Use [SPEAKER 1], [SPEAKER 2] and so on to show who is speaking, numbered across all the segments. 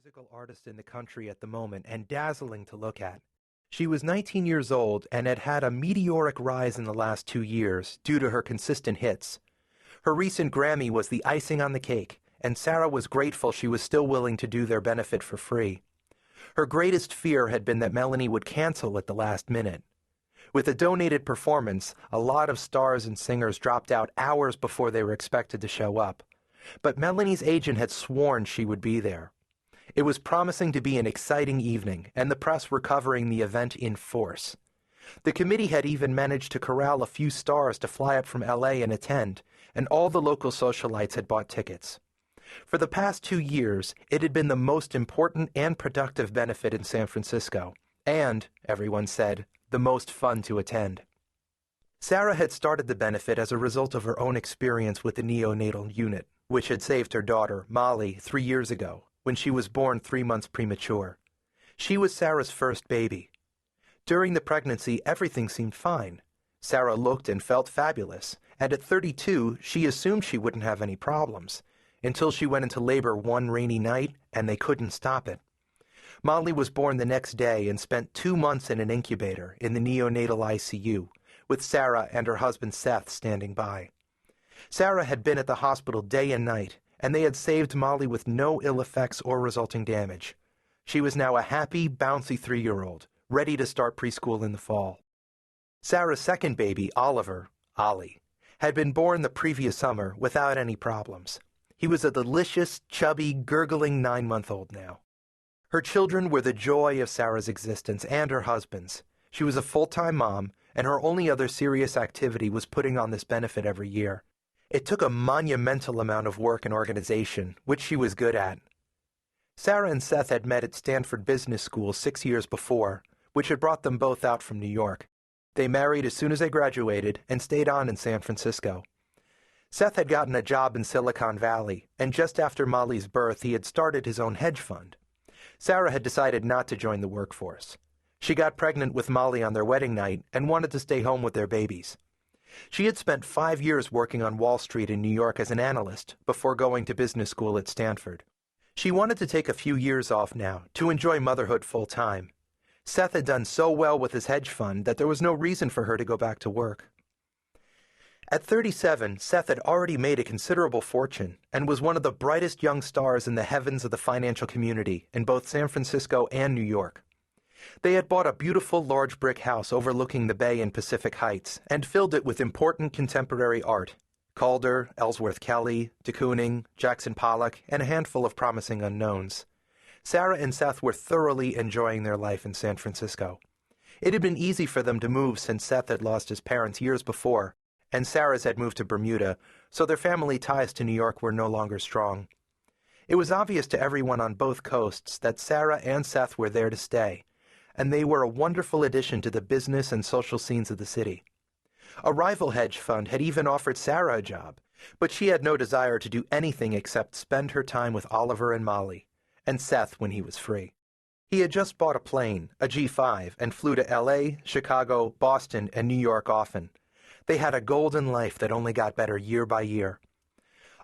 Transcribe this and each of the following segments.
[SPEAKER 1] musical artist in the country at the moment and dazzling to look at. She was 19 years old and had had a meteoric rise in the last 2 years due to her consistent hits. Her recent Grammy was the icing on the cake, and Sarah was grateful she was still willing to do their benefit for free. Her greatest fear had been that Melanie would cancel at the last minute. With a donated performance, a lot of stars and singers dropped out hours before they were expected to show up. But Melanie's agent had sworn she would be there. It was promising to be an exciting evening, and the press were covering the event in force. The committee had even managed to corral a few stars to fly up from LA and attend, and all the local socialites had bought tickets. For the past 2 years, it had been the most important and productive benefit in San Francisco, and, everyone said, the most fun to attend. Sarah had started the benefit as a result of her own experience with the neonatal unit, which had saved her daughter, Molly, 3 years ago, when she was born 3 months premature. She was Sarah's first baby. During the pregnancy, everything seemed fine. Sarah looked and felt fabulous, and at 32, she assumed she wouldn't have any problems, until she went into labor one rainy night, and they couldn't stop it. Molly was born the next day and spent 2 months in an incubator in the neonatal ICU, with Sarah and her husband Seth standing by. Sarah had been at the hospital day and night, and they had saved Molly with no ill effects or resulting damage. She was now a happy, bouncy 3-year-old, ready to start preschool in the fall. Sarah's second baby, Oliver, Ollie, had been born the previous summer without any problems. He was a delicious, chubby, gurgling 9-month-old now. Her children were the joy of Sarah's existence and her husband's. She was a full-time mom, and her only other serious activity was putting on this benefit every year. It took a monumental amount of work and organization, which she was good at. Sarah and Seth had met at Stanford Business School 6 years before, which had brought them both out from New York. They married as soon as they graduated and stayed on in San Francisco. Seth had gotten a job in Silicon Valley, and just after Molly's birth, he had started his own hedge fund. Sarah had decided not to join the workforce. She got pregnant with Molly on their wedding night and wanted to stay home with their babies. She had spent 5 years working on Wall Street in New York as an analyst before going to business school at Stanford. She wanted to take a few years off now to enjoy motherhood full-time. Seth had done so well with his hedge fund that there was no reason for her to go back to work. At 37, Seth had already made a considerable fortune and was one of the brightest young stars in the heavens of the financial community in both San Francisco and New York. They had bought a beautiful large brick house overlooking the bay in Pacific Heights and filled it with important contemporary art: Calder, Ellsworth Kelly, de Kooning, Jackson Pollock, and a handful of promising unknowns. Sarah and Seth were thoroughly enjoying their life in San Francisco. It had been easy for them to move since Seth had lost his parents years before, and Sarah's had moved to Bermuda, so their family ties to New York were no longer strong. It was obvious to everyone on both coasts that Sarah and Seth were there to stay, and they were a wonderful addition to the business and social scenes of the city. A rival hedge fund had even offered Sarah a job, but she had no desire to do anything except spend her time with Oliver and Molly, and Seth when he was free. He had just bought a plane, a G5, and flew to LA, Chicago, Boston, and New York often. They had a golden life that only got better year by year.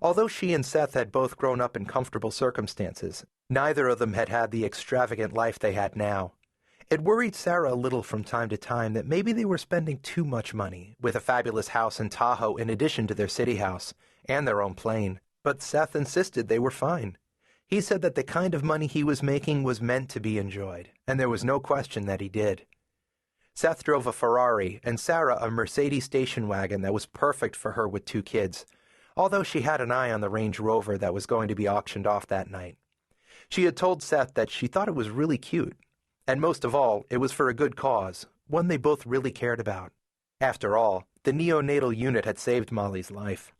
[SPEAKER 1] Although she and Seth had both grown up in comfortable circumstances, neither of them had had the extravagant life they had now. It worried Sarah a little from time to time that maybe they were spending too much money, with a fabulous house in Tahoe in addition to their city house, and their own plane. But Seth insisted they were fine. He said that the kind of money he was making was meant to be enjoyed, and there was no question that he did. Seth drove a Ferrari, and Sarah a Mercedes station wagon that was perfect for her with 2 kids, although she had an eye on the Range Rover that was going to be auctioned off that night. She had told Seth that she thought it was really cute, and most of all, it was for a good cause, one they both really cared about. After all, the neonatal unit had saved Molly's life.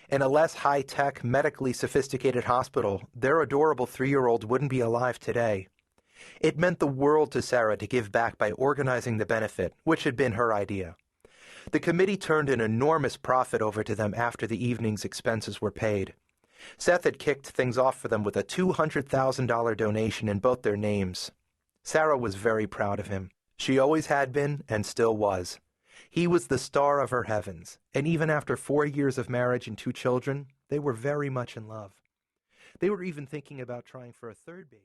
[SPEAKER 1] In a less high-tech, medically sophisticated hospital, their adorable 3-year-old wouldn't be alive today. It meant the world to Sarah to give back by organizing the benefit, which had been her idea. The committee turned an enormous profit over to them after the evening's expenses were paid. Seth had kicked things off for them with a $200,000 donation in both their names. Sarah was very proud of him. She always had been and still was. He was the star of her heavens, and even after 4 years of marriage and 2 children, they were very much in love. They were even thinking about trying for a 3rd baby.